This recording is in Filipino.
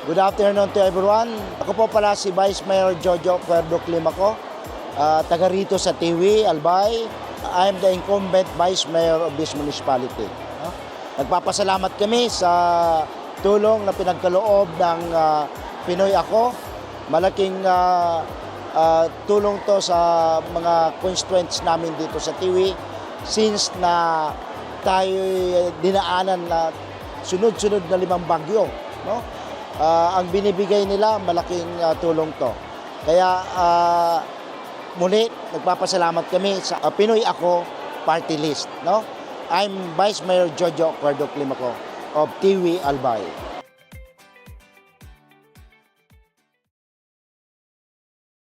Good afternoon to everyone. Ako po pala si Vice Mayor Jojo Cuerdo Climaco, taga rito sa Tiwi, Albay. I am the incumbent Vice Mayor of this municipality. Nagpapasalamat kami sa tulong na pinagkaloob ng Pinoy Ako. Malaking tulong to sa mga constituents namin dito sa Tiwi since na tayo dinaanan na sunod-sunod na 5 bagyo. No? Ang binibigay nila, malaking tulong to. Kaya muli, nagpapasalamat kami sa Pinoy Ako Party List. No? I'm Vice Mayor Jojo Cuerdo Climaco of Tiwi, Albay.